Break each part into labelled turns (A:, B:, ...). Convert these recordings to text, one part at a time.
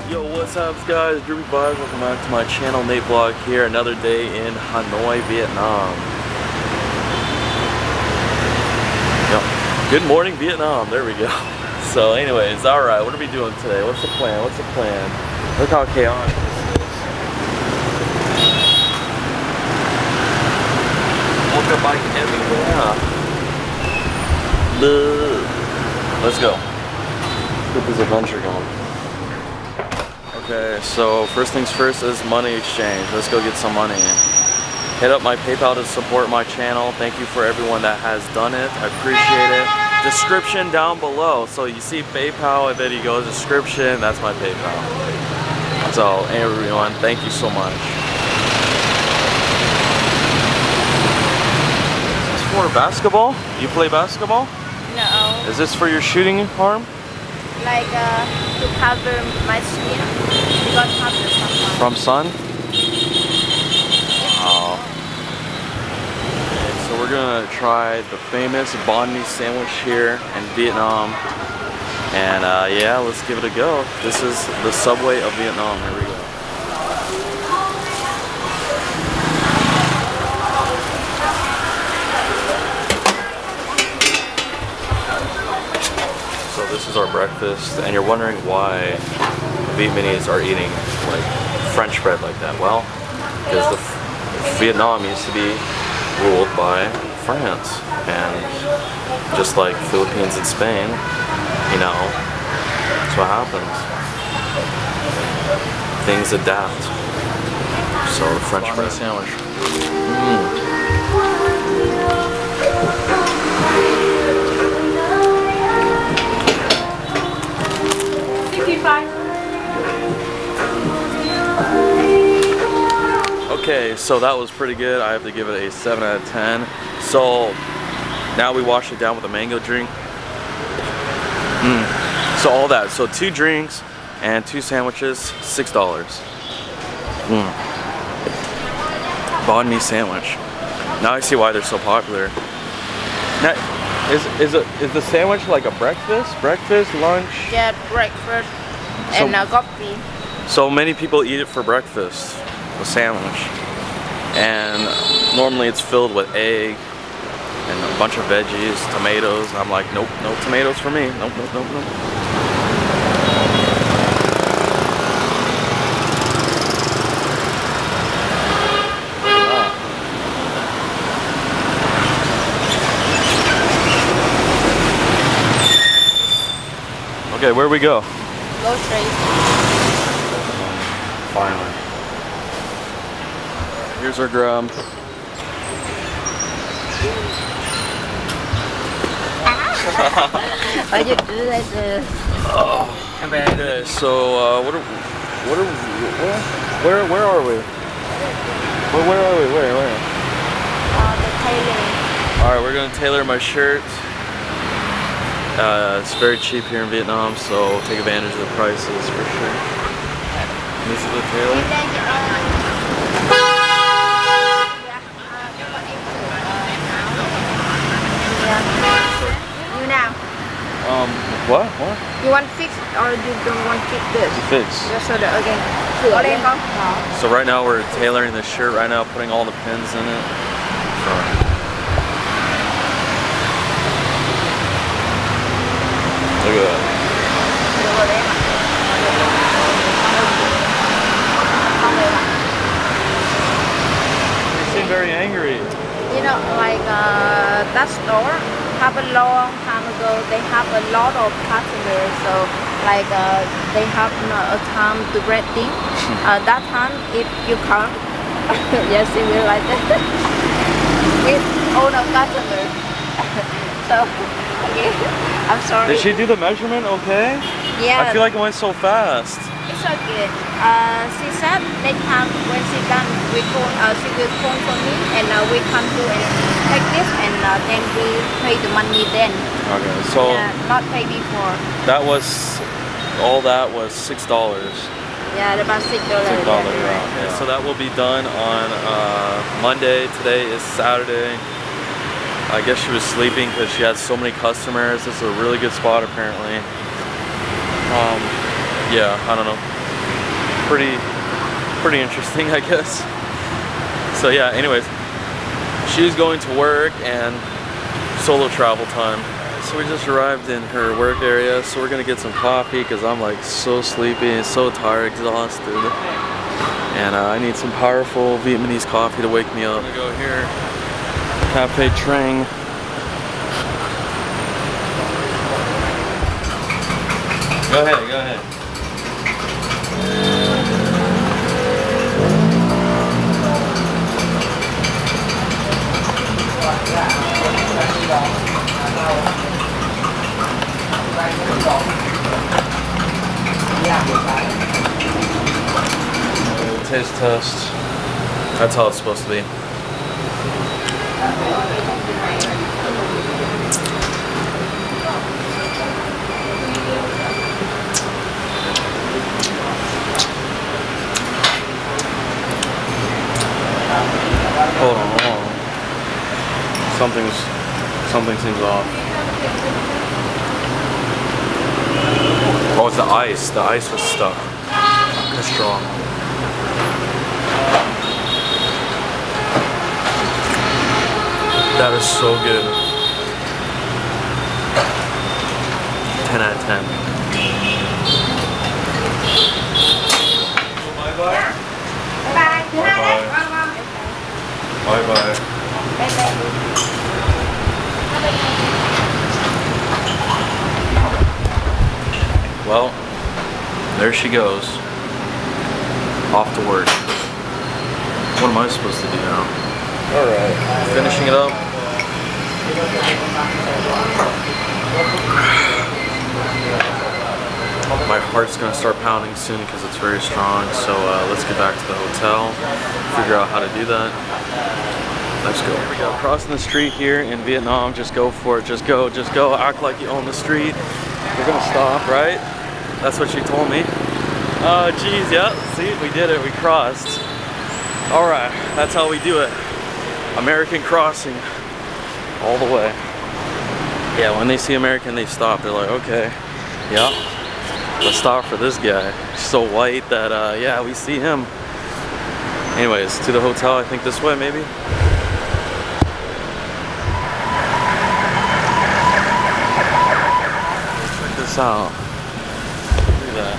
A: Yo, what's up guys? Groovy Vibes, welcome back to my channel. Nate Vlog here, another day in Hanoi, Vietnam. Yo, good morning Vietnam, there we go. So anyways, alright, what are we doing today? What's the plan? What's the plan? Look how chaotic this is. Motorbike everywhere. Let's go. Get this adventure going. Okay, so first things first is money exchange. Let's go get some money. Hit up my PayPal to support my channel. Thank you for everyone that has done it. I appreciate it. Description down below. So you see PayPal, and then you go description, that's my PayPal. So everyone, thank you so much. Is this for basketball? You play basketball?
B: No.
A: Is this for your shooting arm?
B: Like to cover my skin because of the sun.
A: From sun? Wow. Okay, so we're gonna try the famous banh mi sandwich here in Vietnam. And yeah, let's give it a go. This is the subway of Vietnam. Here we go. This is our breakfast, and you're wondering why Vietnamese are eating like French bread like that. Well, because Vietnam used to be ruled by France, and just like Philippines and Spain, you know, that's what happens. Things adapt. So the French bread sandwich. Okay, so that was pretty good. I have to give it a 7 out of 10. So now we wash it down with a mango drink. So all that. So 2 drinks and 2 sandwiches, $6. Banh mi sandwich. Now I see why they're so popular. Now, is the sandwich like a breakfast? Breakfast, lunch?
B: Yeah, breakfast and coffee.
A: So many people eat it for breakfast, the sandwich. And normally it's filled with egg and a bunch of veggies, tomatoes. And I'm like, nope, no tomatoes for me. Nope, nope, nope, nope. Okay, where we go?
B: Go straight.
A: Finally. Here's our grub.
B: Why you do that?
A: Okay, so where are we? Where are we? Where?
B: The tailoring.
A: All right, we're gonna tailor my shirt. It's very cheap here in Vietnam, so take advantage of the prices for sure. This is the tailor.
B: You now.
A: What?
B: You want fixed or you don't want this?
A: Fix.
B: Just so that again.
A: So right now we're tailoring the shirt right now, putting all the pins in it. Look at that. You seem very angry.
B: You know, like that store have a long time ago, they have a lot of customers, so like they have a time to renting. That time, if you come, yes, you will like that. With all the customers. So, okay, I'm sorry.
A: Did she do the measurement okay?
B: Yeah.
A: I feel like it went so fast.
B: It's okay. She said next time when she done, she will phone for me and we come to and take this and then we pay the money then.
A: Okay, so
B: not pay before.
A: That was, all that was $6.
B: Yeah, about $6.
A: Okay, so that will be done on Monday. Today is Saturday. I guess she was sleeping because she had so many customers. This is a really good spot apparently. Yeah, I don't know. pretty interesting, I guess. So yeah, anyways, she's going to work and solo travel time. So we just arrived in her work area, so we're gonna get some coffee because I'm like so sleepy and so tired, exhausted. And I need some powerful Vietnamese coffee to wake me up. I'm gonna go here, Cafe Trang. Go ahead, go ahead. Taste test. That's how it's supposed to be. Hold on. Something seems off. Oh, it's the ice. The ice was stuck. It's strong. That is so good. 10 out of 10. Bye-bye. Bye-bye. Well, there she goes. Off to work. What am I supposed to do now? Alright, finishing it up. My heart's gonna start pounding soon because it's very strong, so let's get back to the hotel, figure out how to do that. Let's go. Here we go, crossing the street here in Vietnam. Just go for it, just go, act like you own the street. You're gonna stop, right? That's what she told me. Oh geez, yeah, see, we did it, we crossed. Alright, that's how we do it. American crossing, all the way. Yeah, when they see American, they stop. They're like, okay, yeah, let's stop for this guy. He's so white that, yeah, we see him. Anyways, to the hotel, I think this way, maybe? Check this out. Look at that.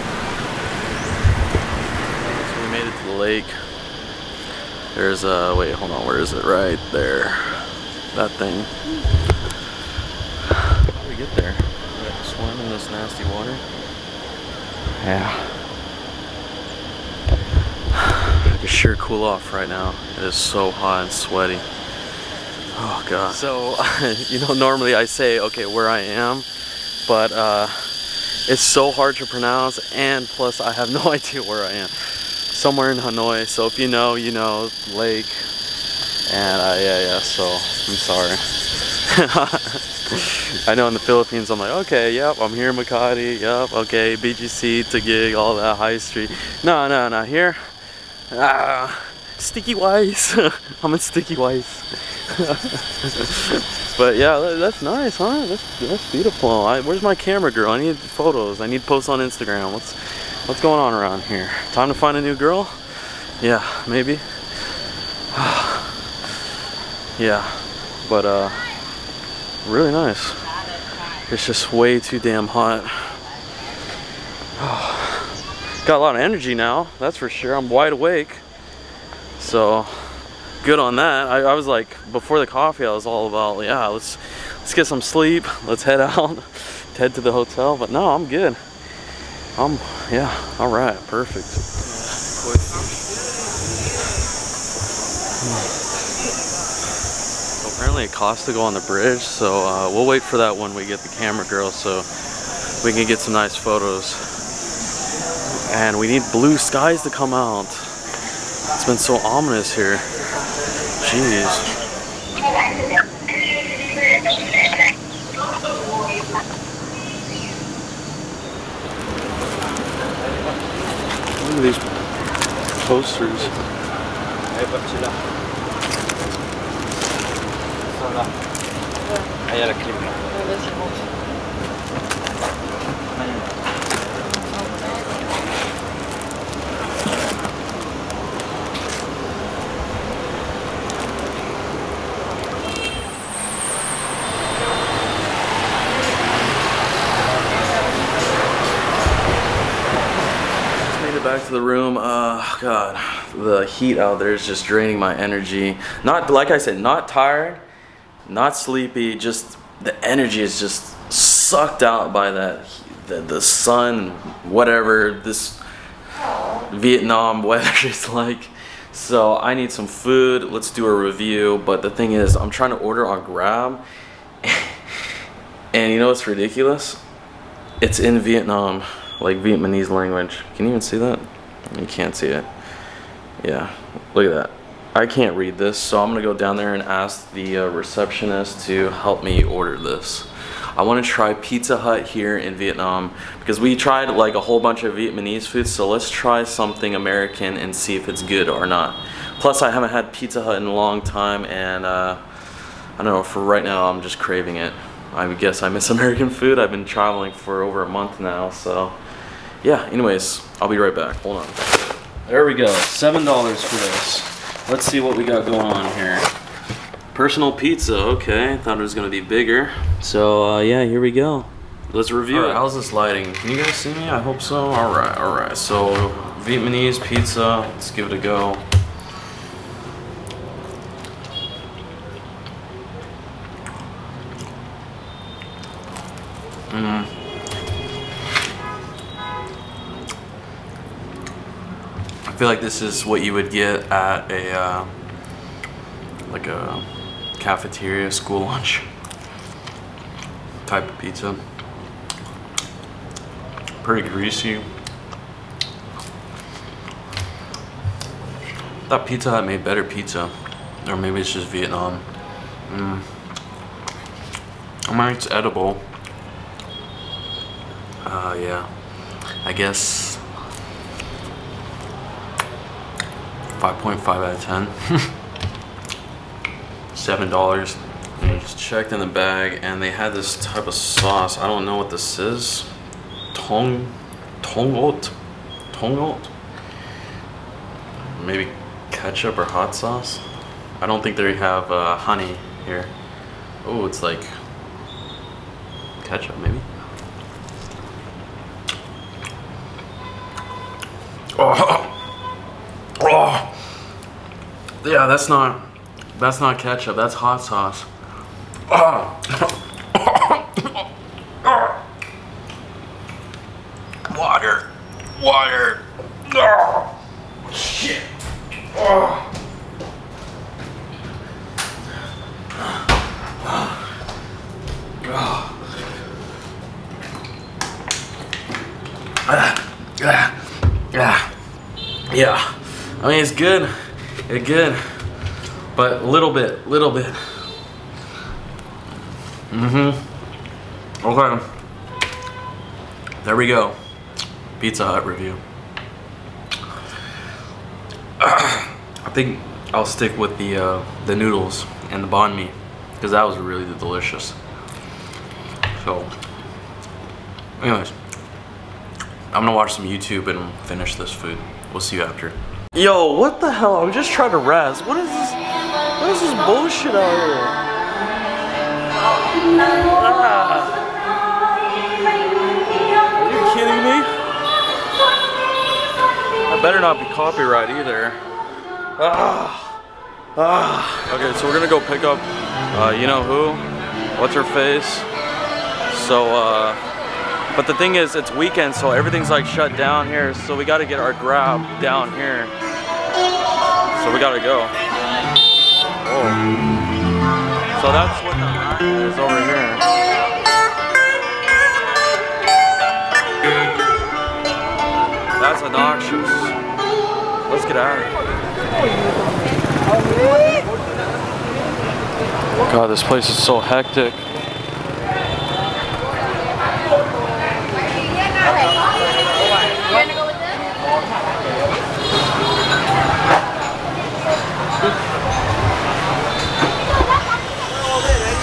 A: So we made it to the lake. There's wait, hold on, where is it? Right there. That thing. How do we get there? We have to swim in this nasty water? Yeah. I can sure cool off right now. It is so hot and sweaty. Oh god. So, you know, normally I say, okay, where I am, but it's so hard to pronounce, and plus I have no idea where I am. Somewhere in Hanoi, so if you know, you know, lake, and yeah, so I'm sorry. I know in the Philippines I'm like, okay, yep, I'm here in Makati, yep, okay, BGC, Taguig, all that, High Street. No, here, Sticky Weiss. I'm in Sticky Weiss. But yeah, that's nice, huh? That's beautiful. Where's my camera girl? I need photos. I need posts on Instagram. What's going on around here? Time to find a new girl? Yeah, maybe. Yeah, but really nice. It's just way too damn hot. Got a lot of energy now, that's for sure. I'm wide awake, so good on that. I was like, before the coffee, I was all about, yeah, let's get some sleep. Let's head out, head to the hotel. But no, I'm good. Yeah, all right, perfect. So apparently it costs to go on the bridge, so we'll wait for that when we get the camera girl, so we can get some nice photos. And we need blue skies to come out. It's been so ominous here. Jeez. Look at these posters. back to the room. God, the heat out there is just draining my energy. Not, like I said, not tired, not sleepy, just the energy is just sucked out by that, the sun, whatever this Vietnam weather is like. So I need some food. Let's do a review. But the thing is, I'm trying to order on Grab, and you know what's ridiculous? It's in Vietnam, like Vietnamese language. Can you even see that? You can't see it. Yeah, look at that. I can't read this, so I'm gonna go down there and ask the receptionist to help me order this. I want to try Pizza Hut here in Vietnam because we tried like a whole bunch of Vietnamese food, so let's try something American and see if it's good or not. Plus I haven't had Pizza Hut in a long time, and I don't know, for right now I'm just craving it. I guess I miss American food. I've been traveling for over a month now, so yeah, anyways, I'll be right back. Hold on. There we go, $7 for this. Let's see what we got going on here. Personal pizza, okay. Thought it was gonna be bigger. So yeah, here we go. Let's review it. How's this lighting? Can you guys see me? I hope so. Alright, alright. So Vietnamese pizza, let's give it a go. I feel like this is what you would get at a like a cafeteria, school lunch type of pizza. Pretty greasy. I thought Pizza Hut made better pizza, or maybe it's just Vietnam. I mean, it's edible. Yeah, I guess 5.5 out of 10. $7. I just checked in the bag and they had this type of sauce. I don't know what this is. Tong ot. Maybe ketchup or hot sauce. I don't think they have honey here. Oh, it's like ketchup maybe. Oh, yeah, that's not ketchup, that's hot sauce. Water. Oh, shit. Oh. Yeah, I mean, it's good, but little bit. Okay, there we go. Pizza Hut review. I think I'll stick with the noodles and the banh mi because that was really delicious. So, anyways, I'm gonna watch some YouTube and finish this food. We'll see you after. Yo, what the hell? I'm just trying to res. What is this? What is this bullshit out here? Are you kidding me? That better not be copyright either. Okay, so we're gonna go pick up, you know who? What's her face? So, but the thing is, it's weekend, so everything's like shut down here. So we got to get our Grab down here. So we got to go. Oh. So that's what the line is over here. That's obnoxious. Let's get out of here. God, this place is so hectic.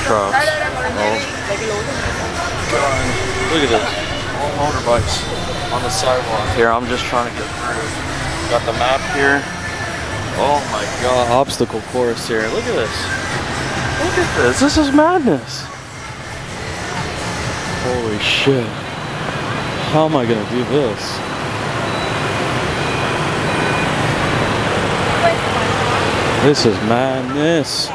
A: Trucks. Oh. Look at this. All motorbikes on the sidewalk. Here, I'm just trying to get through. Got the map here. Oh my god. Obstacle course here. Look at this. Look at this. This is madness. Holy shit. How am I gonna do this? This is madness.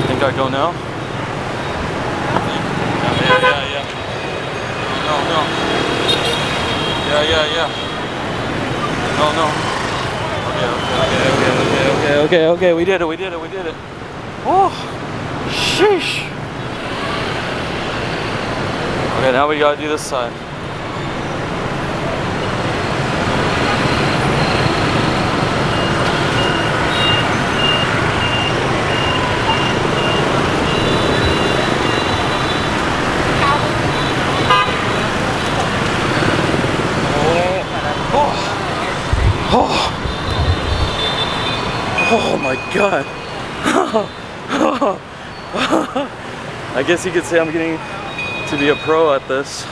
A: Think I go now? Yeah. No. Yeah. No. Okay. We did it. Oh, sheesh. Okay, now we gotta do this side. Oh my god. I guess you could say I'm getting to be a pro at this.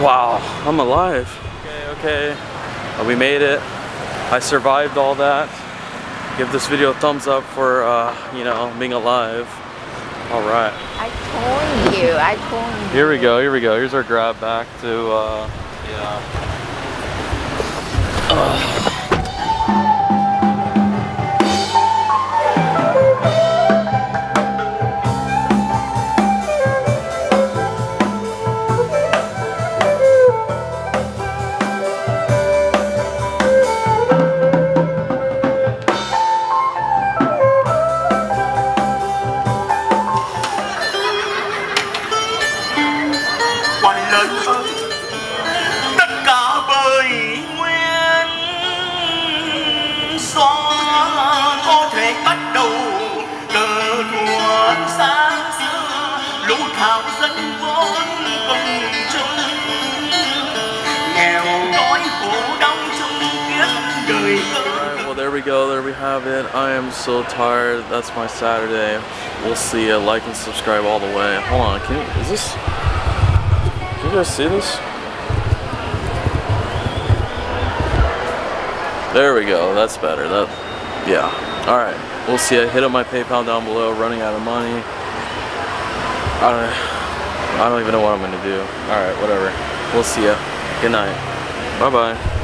A: Wow, I'm alive. Okay. We made it. I survived all that. Give this video a thumbs up for, you know, being alive. All right.
B: I told you.
A: Here we go. Here's our grab back to, yeah.
C: Tất cả bởi nguyên xóa có thể bắt đầu từ thuở sáng xưa lũ thảo dân vốn cùng chung nghèo đói khổ đau chung kiếp đời cơ.
A: Well, there we go. There we have it. I am so tired. That's my Saturday. We'll see you. Like and subscribe all the way. Hold on. Can you guys see this? There we go. That's better. Yeah. All right. We'll see you. Hit up my PayPal down below. Running out of money. I don't even know what I'm gonna do. All right. Whatever. We'll see you. Good night. Bye bye.